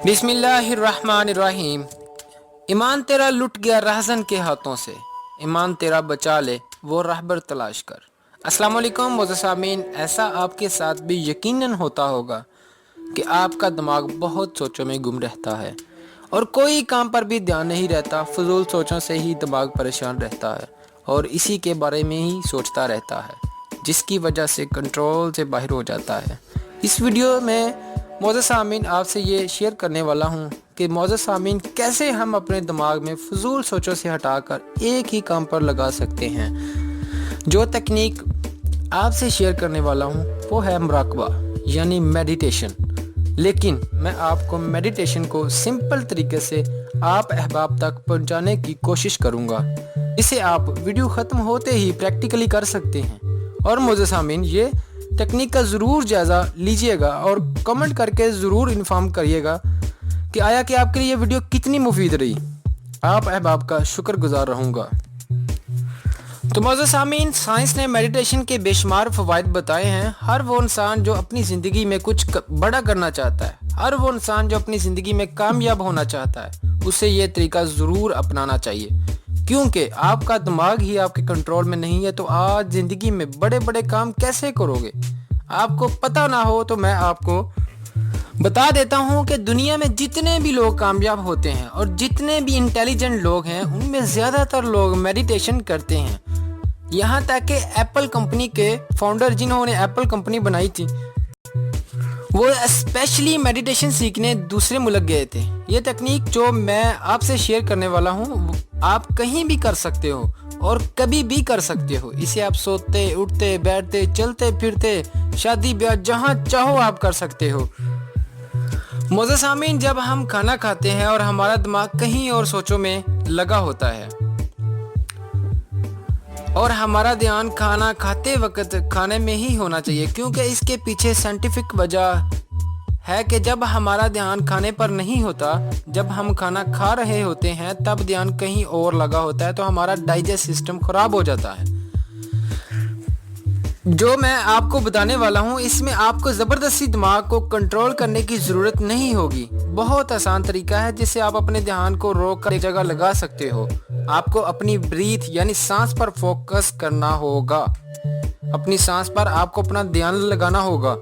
बिस्मिल्लाहिर्रहमानिर्रहीम। ईमान तेरा लुट गया रहज़न के हाथों से, ईमान तेरा बचा ले वो रहबर तलाश कर। अस्सलाम वालेकुम मोअज़्ज़ज़ सामीन। ऐसा आपके साथ भी यकीनन होता होगा कि आपका दिमाग बहुत सोचों में गुम रहता है और कोई काम पर भी ध्यान नहीं रहता। फजूल सोचों से ही दिमाग परेशान रहता है और इसी के बारे में ही सोचता रहता है, जिसकी वजह से कंट्रोल से बाहर हो जाता है। इस वीडियो में मोअज़्ज़ज़ सामीन आपसे ये शेयर करने वाला हूँ कि मोअज़्ज़ज़ सामीन कैसे हम अपने दिमाग में फजूल सोचों से हटाकर एक ही काम पर लगा सकते हैं। जो तकनीक आपसे शेयर करने वाला हूँ वो है मुराकबा यानी मेडिटेशन। लेकिन मैं आपको मेडिटेशन को सिंपल तरीके से आप अहबाब तक पहुँचाने की कोशिश करूँगा। इसे आप वीडियो ख़त्म होते ही प्रैक्टिकली कर सकते हैं। और मोअज़्ज़ज़ सामीन ये टेक्निक का ज़रूर जायज़ा लीजिएगा और कमेंट करके ज़रूर इन्फॉर्म करिएगा कि आया कि आपके लिए ये वीडियो कितनी मुफीद रही। आप अहबाब का शुक्रगुजार रहूँगा। तो मोअज़्ज़ज़ सामीन, साइंस ने मेडिटेशन के बेशुमार फ़वाइद बताए हैं। हर वो इंसान जो अपनी ज़िंदगी में कुछ बड़ा करना चाहता है, हर वो इंसान जो अपनी ज़िंदगी में कामयाब होना चाहता है, उसे ये तरीका ज़रूर अपनाना चाहिए, क्योंकि आपका दिमाग ही आपके कंट्रोल में नहीं है तो आज ज़िंदगी में बड़े बड़े काम कैसे करोगे। आपको पता ना हो तो मैं आपको बता देता हूँ कि दुनिया में जितने भी लोग कामयाब होते हैं और जितने भी इंटेलिजेंट लोग हैं, उनमें ज़्यादातर लोग मेडिटेशन करते हैं। यहाँ तक कि एप्पल कंपनी के फाउंडर जिन्होंने एप्पल कंपनी बनाई थी, वो स्पेशली मेडिटेशन सीखने दूसरे मुल्क गए थे। ये तकनीक जो मैं आपसे शेयर करने वाला हूँ आप कहीं भी कर सकते हो और कभी भी कर सकते हो। इसे आप सोते उठते बैठते चलते फिरते शादी ब्याह जहाँ चाहो आप कर सकते हो। मोअज़्ज़ज़ सामीन, जब हम खाना खाते हैं और हमारा दिमाग कहीं और सोचों में लगा होता है और हमारा ध्यान खाना खाते वक्त खाने में ही होना चाहिए, क्योंकि इसके पीछे साइंटिफिक वजह है कि जब हमारा ध्यान खाने पर नहीं होता, जब हम खाना खा रहे होते हैं तब ध्यान कहीं और लगा होता है तो हमारा डाइजेस्ट सिस्टम खराब हो जाता है। जो मैं आपको बताने वाला हूँ इसमें आपको ज़बरदस्ती दिमाग को कंट्रोल करने की ज़रूरत नहीं होगी। बहुत आसान तरीका है जिससे आप अपने ध्यान को रोक कर एक जगह लगा सकते हो। आपको अपनी ब्रीथ यानी सांस पर फोकस करना होगा। अपनी सांस पर आपको अपना ध्यान लगाना होगा।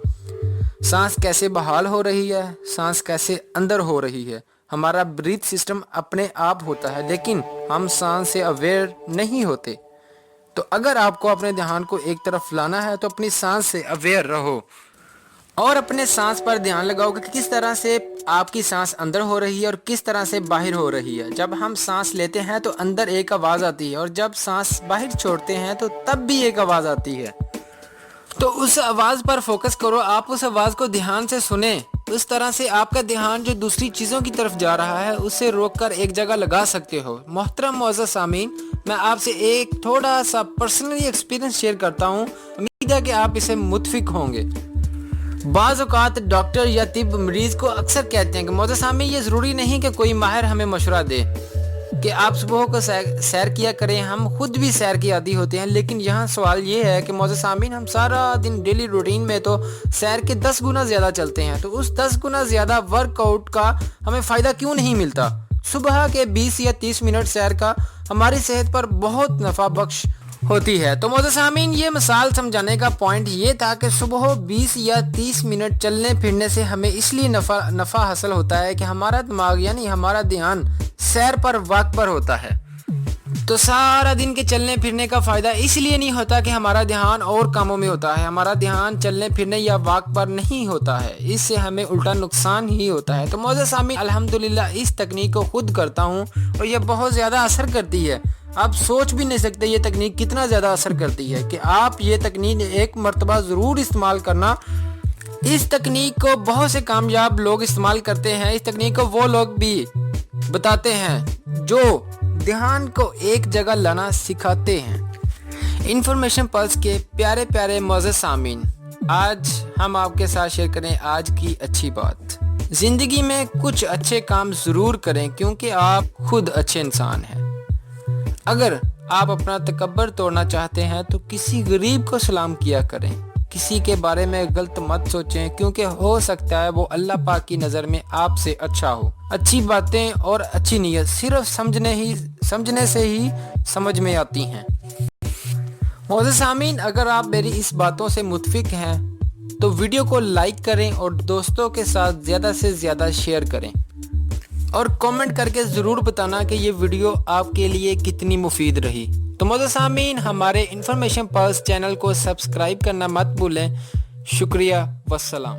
सांस कैसे बहाल हो रही है, सांस कैसे अंदर हो रही है। हमारा ब्रीथ सिस्टम अपने आप होता है लेकिन हम सांस से अवेयर नहीं होते। तो अगर आपको अपने ध्यान को एक तरफ लाना है तो अपनी सांस से अवेयर रहो और अपने सांस पर ध्यान लगाओ कि किस तरह से आपकी सांस अंदर हो रही है और किस तरह से बाहर हो रही है। जब हम सांस लेते हैं तो अंदर एक आवाज़ आती है और जब सांस बाहर छोड़ते हैं तो तब भी एक आवाज़ आती है। तो उस आवाज़ पर फोकस करो, आप उस आवाज़ को ध्यान से सुने। उस तरह से आपका ध्यान जो दूसरी चीज़ों की तरफ जा रहा है उसे रोककर एक जगह लगा सकते हो। मोहतरम मोअज़्ज़ज़ सामीन, मैं आपसे एक थोड़ा सा पर्सनली एक्सपीरियंस शेयर करता हूँ। उम्मीद है कि आप इसे मुतफिक होंगे। बाज़ औक़ात डॉक्टर या तिब मरीज़ को अक्सर कहते हैं कि मोअज़्ज़ज़ सामीन, ये ज़रूरी नहीं कि कोई माहिर हमें मशवरा दे कि आप सुबह को सैर किया करें। हम खुद भी सैर की आदी होते हैं, लेकिन यहाँ सवाल ये है कि मोअज़्ज़ज़ सामीन, हम सारा दिन डेली रूटीन में तो सैर के 10 गुना ज़्यादा चलते हैं, तो उस 10 गुना ज़्यादा वर्कआउट का हमें फ़ायदा क्यों नहीं मिलता। सुबह के 20 या 30 मिनट सैर का हमारी सेहत पर बहुत नफ़ा बख्श होती है। तो मोअज़्ज़ज़ सामीन, ये मिसाल समझाने का पॉइंट ये था कि सुबह 20 या 30 मिनट चलने फिरने से हमें इसलिए नफ़ा हासिल होता है कि हमारा दिमाग यानी हमारा ध्यान सैर पर वॉक पर होता है। तो सारा दिन के चलने फिरने का फ़ायदा इसलिए नहीं होता कि हमारा ध्यान और कामों में होता है, हमारा ध्यान चलने फिरने या वॉक पर नहीं होता है, इससे हमें उल्टा नुकसान ही होता है। तो मोअज़्ज़ज़ सामीन, अल्हम्दुलिल्लाह इस तकनीक को खुद करता हूँ और ये बहुत ज़्यादा असर करती है। आप सोच भी नहीं सकते ये तकनीक कितना ज़्यादा असर करती है कि आप ये तकनीक एक मर्तबा ज़रूर इस्तेमाल करना। इस तकनीक को बहुत से कामयाब लोग इस्तेमाल करते हैं। इस तकनीक को वो लोग भी बताते हैं जो ध्यान को एक जगह लाना सिखाते हैं। इन्फॉर्मेशन पल्स के प्यारे प्यारे मोअज़्ज़ज़ सामीन, आज हम आपके साथ शेयर करें आज की अच्छी बात। ज़िंदगी में कुछ अच्छे काम ज़रूर करें क्योंकि आप खुद अच्छे इंसान हैं। अगर आप अपना तकब्बर तोड़ना चाहते हैं तो किसी गरीब को सलाम किया करें, کسی کے بارے میں غلط مت سوچیں، کیونکہ ہو سکتا ہے وہ اللہ پاک کی نظر میں آپ سے اچھا ہو۔ اچھی باتیں اور اچھی نیت صرف سمجھنے سے ہی سمجھ میں آتی ہیں۔ معزز سامعین، اگر آپ میری اس باتوں سے متفق ہیں تو ویڈیو کو لائک کریں اور دوستوں کے ساتھ زیادہ سے زیادہ شیئر کریں، اور کامنٹ کر کے ضرور بتانا کہ یہ ویڈیو آپ کے لیے کتنی مفید رہی۔ تو معزز سامعین، ہمارے انفارمیشن پلس چینل کو سبسکرائب کرنا مت بھولیں۔ شکریہ، والسلام۔